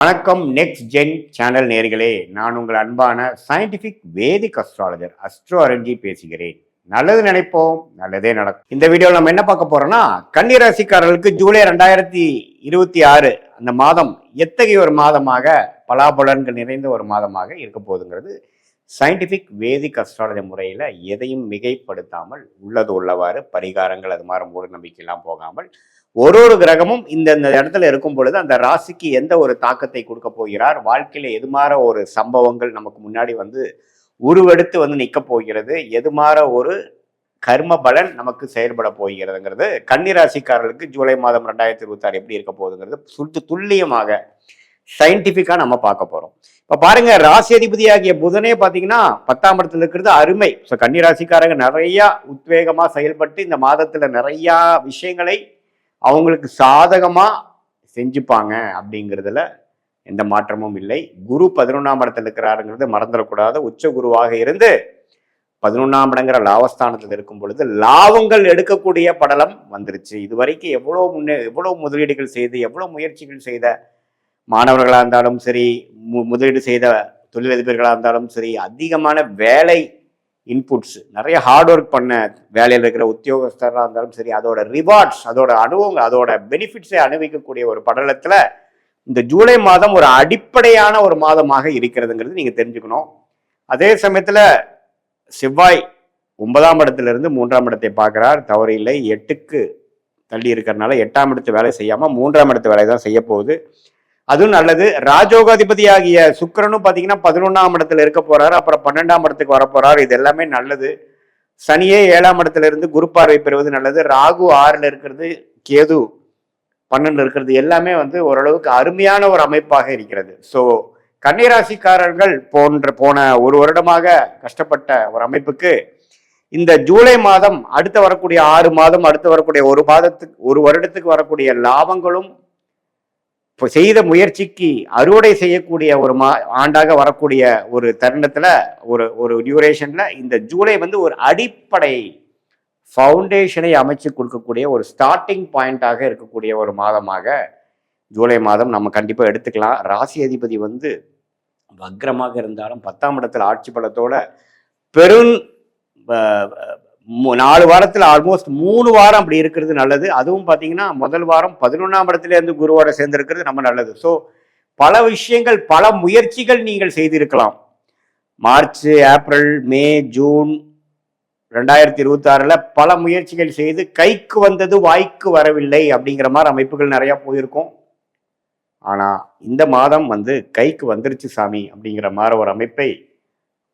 வணக்கம். Next gen channel நேர்களே, நான் உங்கள் அன்பான சயின்டிபிக் வேதிக் அஸ்ட்ராலஜர் அஸ்ட்ரோ அரஞ்சி பேசுகிறேன். நல்லது நினைப்போம், நல்லதே நடக்கும். இந்த வீடியோவில் நம்ம என்ன பார்க்க போறோம்னா, கன்னி ராசிக்காரர்களுக்கு ஜூலை 2026 அந்த மாதம் எத்தகைய ஒரு மாதமாக பலாபலன்கள் நிறைந்த ஒரு மாதமாக இருக்க போகுதுங்கிறது சயின்டிபிக் வேதிக் அஸ்ட்ராலஜி முறையில் எதையும் மிகைப்படுத்தாமல் உள்ளது உள்ளவாறு பரிகாரங்கள் அது மாதிரி மூட நம்பிக்கையெல்லாம் போகாமல் ஒரு கிரகமும் இந்த இடத்துல இருக்கும் பொழுது அந்த ராசிக்கு எந்த ஒரு தாக்கத்தை கொடுக்க போகிறார், வாழ்க்கையில எது மாற ஒரு சம்பவங்கள் நமக்கு முன்னாடி உருவெடுத்து நிற்க போகிறது, எது மாற ஒரு கர்ம பலன் நமக்கு செயல்பட போகிறதுங்கிறது கன்னி ராசிக்காரர்களுக்கு ஜூலை மாதம் 2026 எப்படி இருக்க போகுதுங்கிறது துல்லியமாக சயின்டிபிக்கா நம்ம பார்க்க போறோம். இப்ப பாருங்க, ராசி அதிபதியாகிய புதனே பாத்தீங்கன்னா 10ஆம் இடத்துல இருக்கிறது அருமை. ஸோ கன்னி ராசிக்காரங்க நிறைய உத்வேகமா செயல்பட்டு இந்த மாதத்துல நிறைய விஷயங்களை அவங்களுக்கு சாதகமா செஞ்சுப்பாங்க அப்படிங்கிறதுல எந்த மாற்றமும் இல்லை. குரு 11ஆம் இடத்துல இருக்கிறாருங்கிறது மறந்துடக்கூடாது. உச்ச குருவாக இருந்து 11ஆம் இடங்கிற லாபஸ்தானத்தில் இருக்கும் பொழுது லாபங்கள் எடுக்கக்கூடிய படலம் வந்துருச்சு. இது வரைக்கும் எவ்வளவு முதலீடுகள் செய்து எவ்வளவு முயற்சிகள் செய்த மாணவர்களாக இருந்தாலும் சரி, முதலீடு செய்த தொழிலதிபர்களாக இருந்தாலும் சரி, அதிகமான வேலை இன்புட்ஸ், நிறைய ஹார்ட் ஒர்க் பண்ண வேலையில் இருக்கிற உத்தியோகஸ்தராக இருந்தாலும் சரி, அதோட ரிவார்ட்ஸ், அதோட அனுபவங்கள், அதோட பெனிஃபிட்ஸை அனுபவிக்கக்கூடிய ஒரு படலத்தில் இந்த ஜூலை மாதம் ஒரு அடிப்படையான ஒரு மாதமாக இருக்கிறதுங்கிறது நீங்கள் தெரிஞ்சுக்கணும். அதே சமயத்தில் செவ்வாய் 9ஆம் இடத்திலிருந்து 3ஆம் இடத்தை பார்க்குறார், தவறு இல்லை. 8க்கு தள்ளி இருக்கிறதுனால 8ஆம் இடத்து வேலை செய்யாமல் 3ஆம் இடத்து வேலை தான் செய்ய போகுது. அதுவும் நல்லது. ராஜோகாதிபதி ஆகிய சுக்கிரனும் பார்த்தீங்கன்னா 11ஆம் இடத்துல இருக்க போறாரு, அப்புறம் 12ஆம் இடத்துக்கு வரப்போறாரு. இது எல்லாமே நல்லது. சனியே 7ஆம் இடத்துல இருந்து குரு பார்வை பெறுவது நல்லது. ராகு 6ல் இருக்கிறது, கேது 12 இருக்கிறது, எல்லாமே ஓரளவுக்கு அருமையான ஒரு அமைப்பாக இருக்கிறது. ஸோ கன்னிராசிக்காரர்கள் போன ஒரு வருடமாக கஷ்டப்பட்ட ஒரு அமைப்புக்கு இந்த ஜூலை மாதம், அடுத்து வரக்கூடிய 6 மாதம், அடுத்து வரக்கூடிய ஒரு வருடத்துக்கு வரக்கூடிய லாபங்களும் செய்த முயற்சிக்கு அறுவடை செய்யக்கூடிய ஒரு ஆண்டாக வரக்கூடிய ஒரு தருணத்துல ஒரு டியூரேஷன்ல இந்த ஜூலை ஒரு அடிப்படை ஃபவுண்டேஷனை அமைச்சு கொடுக்கக்கூடிய ஒரு ஸ்டார்டிங் பாயிண்டாக இருக்கக்கூடிய ஒரு மாதமாக ஜூலை மாதம் நம்ம கண்டிப்பா எடுத்துக்கலாம். ராசி அதிபதி வக்ரமாக இருந்தாலும் 10ஆம் இடத்துல ஆட்சி பலத்தோட பெரும் 4 வாரத்தில் ஆல்மோஸ்ட் 3 வாரம் அப்படி இருக்கிறது நல்லது. அதுவும் பார்த்தீங்கன்னா முதல் வாரம் 11ஆம் இடத்துல இருந்து குருவோட சேர்ந்திருக்கிறது நம்ம நல்லது. ஸோ பல விஷயங்கள், பல முயற்சிகள் நீங்கள் செய்திருக்கலாம். மார்ச், ஏப்ரல், மே, ஜூன் 2026 பல முயற்சிகள் செய்து கைக்கு வந்தது வாய்க்கு வரவில்லை அப்படிங்கிற மாதிரி அமைப்புகள் நிறைய போயிருக்கும். ஆனா இந்த மாதம் கைக்கு வந்துருச்சு சாமி அப்படிங்கிற மாதிரி ஒரு அமைப்பை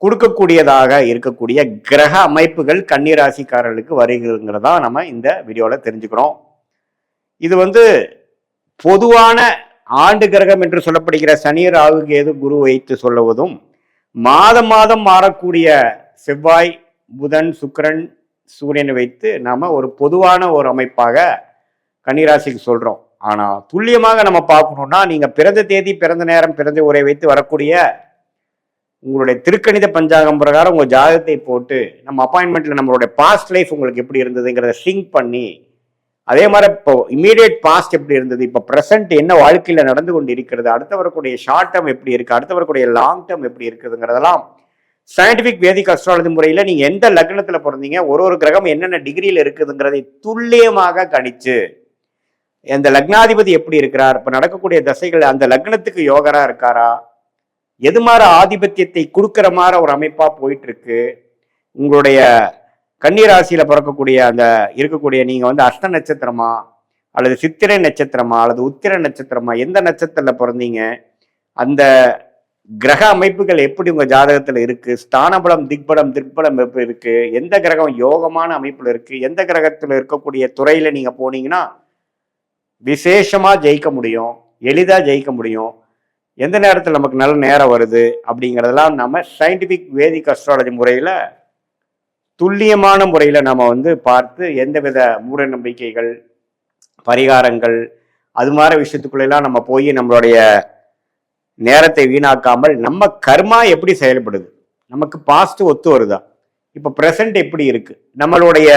கொடுக்கக்கூடியதாக இருக்கக்கூடிய கிரக அமைப்புகள் கன்னி ராசிக்காரர்களுக்கு வருகிறதுங்கிறதா நம்ம இந்த வீடியோவில் தெரிஞ்சுக்கிறோம். இது பொதுவான ஆண்டு கிரகம் என்று சொல்லப்படுகிற சனி, ராகு, கேது, குரு வைத்து சொல்லுவதும், மாதம் மாறக்கூடிய செவ்வாய், புதன், சுக்கிரன், சூரியனை வைத்து நாம ஒரு பொதுவான ஒரு அமைப்பாக கன்னிராசிக்கு சொல்றோம். ஆனா துல்லியமாக நம்ம பார்க்கணும்னா, நீங்க பிறந்த தேதி, பிறந்த நேரம், பிறந்த உரை வைத்து வரக்கூடிய உங்களுடைய திருக்கணித பஞ்சாங்கம் பிரகாரம் உங்க ஜாதகத்தை போட்டு நம்ம அப்பாயின்மெண்ட்ல நம்மளுடைய பாஸ்ட் லைஃப் உங்களுக்கு எப்படி இருந்ததுங்கிறத சிங்க் பண்ணி, அதே மாதிரி இப்போ இமீடியட் பாஸ்ட் எப்படி இருந்தது, இப்போ ப்ரெசென்ட் என்ன வாழ்க்கையில நடந்து கொண்டு இருக்கிறது, அடுத்து வரக்கூடிய ஷார்ட் டேர்ம் எப்படி இருக்கு, அடுத்து வரக்கூடிய லாங் டேர்ம் எப்படி இருக்குதுங்கிறதெல்லாம் சயின்டிபிக் வேதிக் அஸ்ட்ராலஜி முறையில நீங்க எந்த லக்னத்துல பிறந்தீங்க, ஒரு கிரகம் என்னென்ன டிகிரியில இருக்குதுங்கிறதை துல்லியமாக கணிச்சு, அந்த லக்னாதிபதி எப்படி இருக்கிறார், இப்ப நடக்கக்கூடிய தசைகள் அந்த லக்னத்துக்கு யோகரா இருக்காரா, எது மாதிரி ஆதிபத்தியத்தை கொடுக்கிற மாதிரி ஒரு அமைப்பா போயிட்டு இருக்கு, உங்களுடைய கன்னி ராசியில பிறக்கக்கூடிய அந்த இருக்கக்கூடிய நீங்க அஷ்ட நட்சத்திரமா அல்லது சித்திரை நட்சத்திரமா அல்லது உத்திர நட்சத்திரமா, எந்த நட்சத்திரத்துல பிறந்தீங்க, அந்த கிரக அமைப்புகள் எப்படி உங்க ஜாதகத்துல இருக்கு, ஸ்தானபலம், திக்பலம் எப்படி இருக்கு, எந்த கிரகம் யோகமான அமைப்புல இருக்கு, எந்த கிரகத்துல இருக்கக்கூடிய துறையில நீங்க போனீங்கன்னா விசேஷமா ஜெயிக்க முடியும், எளிதா ஜெயிக்க முடியும், எந்த நேரத்தில் நமக்கு நல்ல நேரம் வருது அப்படிங்கிறதெல்லாம் நம்ம சயின்டிபிக் வேதிக் அஸ்ட்ராலஜி முறையில் துல்லியமான முறையில் நம்ம பார்த்து எந்தவித மூட நம்பிக்கைகள், பரிகாரங்கள், அது மாதிரி விஷயத்துக்குள்ளெல்லாம் நம்ம போய் நம்மளுடைய நேரத்தை வீணாக்காமல் நம்ம கர்மா எப்படி செயல்படுது, நமக்கு பாஸ்ட் ஒத்து வருதா, இப்போ ப்ரெசன்ட் எப்படி இருக்கு, நம்மளுடைய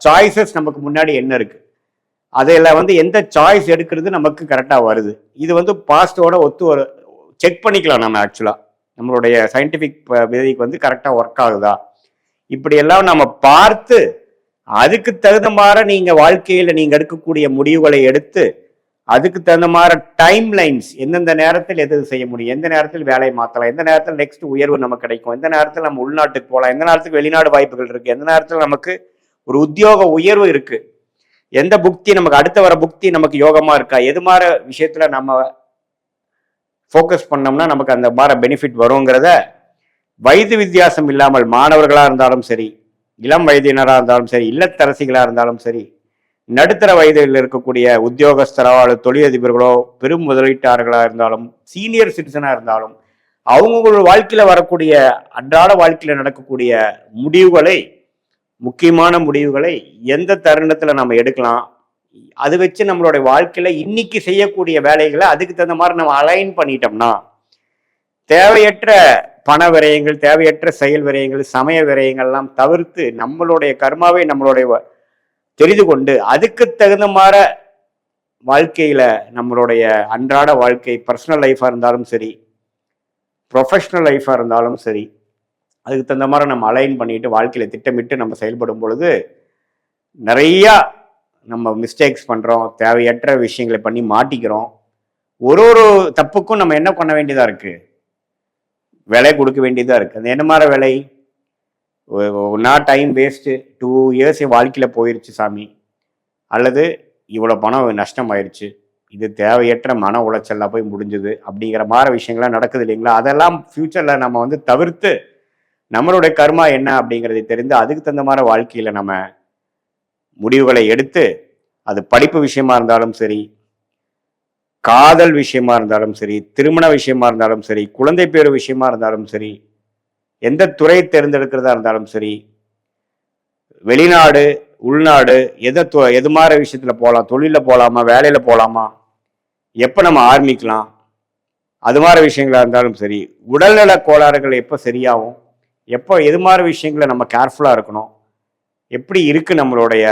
சாய்ஸஸ் நமக்கு முன்னாடி என்ன இருக்கு, அதில் எந்த சாய்ஸ் எடுக்கிறது நமக்கு கரெக்டாக வருது, இது பாஸ்டோட செக் பண்ணிக்கலாம். நம்ம ஆக்சுவலாக நம்மளுடைய சயின்டிஃபிக் விதிக்கு வந்து கரெக்டாக ஒர்க் ஆகுதா, இப்படியெல்லாம் நம்ம பார்த்து அதுக்கு தகுந்த மாதிரி நீங்கள் வாழ்க்கையில் நீங்கள் எடுக்கக்கூடிய முடிவுகளை எடுத்து அதுக்கு தகுந்த மாதிரி டைம் லைன்ஸ், எந்தெந்த நேரத்தில் எது செய்ய முடியும், எந்த நேரத்தில் வேலையை மாற்றலாம், எந்த நேரத்தில் நெக்ஸ்ட் உயர்வு நமக்கு கிடைக்கும், எந்த நேரத்தில் நம்ம உள்நாட்டுக்கு போகலாம், எந்த நேரத்துக்கு வெளிநாடு வாய்ப்புகள் இருக்கு, எந்த நேரத்தில் நமக்கு ஒரு உத்தியோக உயர்வு இருக்கு, எந்த புக்தி நமக்கு அடுத்த வர புக்தி நமக்கு யோகமா இருக்கா, எது மாதிரி விஷயத்துல நம்ம ஃபோக்கஸ் பண்ணோம்னா நமக்கு அந்த மாதிரி பெனிஃபிட் வருங்கிறத வயது வித்தியாசம் இல்லாமல் மாணவர்களா இருந்தாலும் சரி, இளம் வயதினராக இருந்தாலும் சரி, இல்லத்தரசிகளா இருந்தாலும் சரி, நடுத்தர வயதில் இருக்கக்கூடிய உத்தியோகஸ்தரோ அல்லது தொழிலதிபர்களோ பெரும் முதலீட்டாளர்களாக இருந்தாலும் சீனியர் சிட்டிசனாக இருந்தாலும் அவங்களோட வாழ்க்கையில் வரக்கூடிய அன்றாட வாழ்க்கையில் நடக்கக்கூடிய முடிவுகளை, முக்கியமான முடிவுகளை எந்த தருணத்தில் நம்ம எடுக்கலாம், அது வச்சு நம்மளுடைய வாழ்க்கையில் இன்னைக்கு செய்யக்கூடிய வேலைகளை அதுக்கு தகுந்த மாதிரி நம்ம அலைன் பண்ணிட்டோம்னா தேவையற்ற பண விரயங்கள், தேவையற்ற செயல் விரயங்கள், சமய விரயங்கள்லாம் தவிர்த்து நம்மளுடைய கர்மாவை நம்மளுடைய தெரிந்து கொண்டு அதுக்கு தகுந்த மாதிரி வாழ்க்கையில நம்மளுடைய அன்றாட வாழ்க்கை, பர்சனல் லைஃபா இருந்தாலும் சரி, ப்ரொஃபஷனல் லைஃபா இருந்தாலும் சரி, அதுக்கு தகுந்த மாதிரி நம்ம அலைன் பண்ணிட்டு வாழ்க்கையில திட்டமிட்டு நம்ம செயல்படும் பொழுது நிறையா நம்ம மிஸ்டேக்ஸ் பண்றோம், தேவையற்ற விஷயங்களை பண்ணி மாட்டிக்கிறோம். ஒரு ஒரு தப்புக்கும் நம்ம என்ன பண்ண வேண்டியதா இருக்கு, விலை கொடுக்க வேண்டியதா இருக்கு. அது என்ன மாதிரி விலை? நான் டைம் வேஸ்ட்டு 2 இயர்ஸ் என் வாழ்க்கையில் போயிடுச்சு சாமி, அல்லது இவ்வளோ பணம் நஷ்டம் ஆயிடுச்சு, இது தேவையற்ற மன உளைச்சல்லாம் போய் முடிஞ்சுது அப்படிங்கிற மாதிரி விஷயங்கள்லாம் நடக்குது இல்லைங்களா? அதெல்லாம் ஃப்யூச்சரில் நம்ம வந்து தவிர்த்து நம்மளுடைய கர்மா என்ன அப்படிங்கிறதை தெரிந்து அதுக்கு தகுந்த மாதிரி வாழ்க்கையில் நம்ம முடிவுகளை எடுத்து, அது படிப்பு விஷயமா இருந்தாலும் சரி, காதல் விஷயமா இருந்தாலும் சரி, திருமண விஷயமா இருந்தாலும் சரி, குழந்தை பேரு விஷயமா இருந்தாலும் சரி, எந்த துறை தேர்ந்தெடுக்கிறதா இருந்தாலும் சரி, வெளிநாடு உள்நாடு எது மாதிரி விஷயத்துல போகலாம், தொழிலில் போகலாமா, வேலையில போகலாமா, எப்போ நம்ம ஆரம்பிக்கலாம், அது மாதிரி விஷயங்களா இருந்தாலும் சரி, உடல்நல கோளாறுகள் எப்போ சரியாகும், எப்போ எது மாதிரி விஷயங்களை நம்ம கேர்ஃபுல்லாக இருக்கணும், எப்படி இருக்கு நம்மளுடைய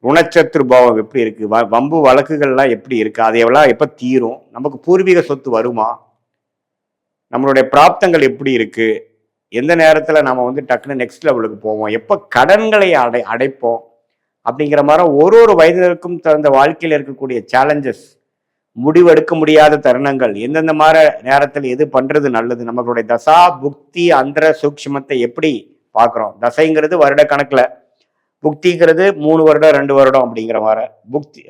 குணச்சத்ரு பாவம் எப்படி இருக்கு, வம்பு வழக்குகள்லாம் எப்படி இருக்கு, அதையெல்லாம் எப்போ தீரும், நமக்கு பூர்வீக சொத்து வருமா, நம்மளுடைய பிராப்தங்கள் எப்படி இருக்கு, எந்த நேரத்தில் நம்ம வந்து டக்குன்னு நெக்ஸ்ட் லெவலுக்கு போவோம், எப்போ கடன்களை அடைப்போம் அப்படிங்கிற மாதிரி ஒரு ஒரு வயதினருக்கும் தகுந்த வாழ்க்கையில் இருக்கக்கூடிய சேலஞ்சஸ், முடிவெடுக்க முடியாத தருணங்கள், எந்தெந்த மாதிரி நேரத்தில் எது பண்றது நல்லது, நம்மளுடைய தசா புக்தி அந்தர சூக்ஷ்மத்தை எப்படி பார்க்குறோம். தசைங்கிறது வருட கணக்கில், புக்திங்கிறது 3 வருடம் 2 வருடம் அப்படிங்கிற மாதிரி, புக்தி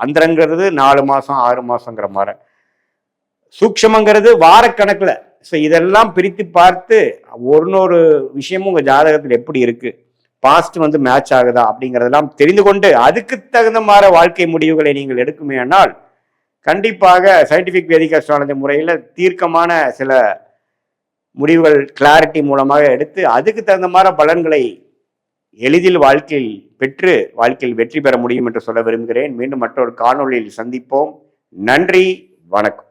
அந்தரங்கிறது 4 மாதம் 6 மாதங்கிற மாதிரி, சூக்ஷமங்கிறது வாரக்கணக்கில். ஸோ இதெல்லாம் பிரித்து பார்த்து ஒரு விஷயமும் உங்கள் ஜாதகத்தில் எப்படி இருக்கு, பாஸ்ட் வந்து மேட்ச் ஆகுதா அப்படிங்கிறதெல்லாம் தெரிந்து கொண்டு அதுக்கு தகுந்த மாதிரி வாழ்க்கை முடிவுகளை நீங்கள் எடுக்குமே ஆனால் கண்டிப்பாக சயின்டிஃபிக் வேதிக் அஸ்ட்ராலஜி முறையில் தீர்க்கமான சில முடிவுகள் கிளாரிட்டி மூலமாக எடுத்து அதுக்கு தகுந்த மாதிரி பலன்களை எளிதில் வாழ்க்கையில் பெற்று வாழ்க்கையில் வெற்றி பெற முடியும் என்று சொல்ல விரும்புகிறேன். மீண்டும் மற்றொரு காணொளியில் சந்திப்போம். நன்றி, வணக்கம்.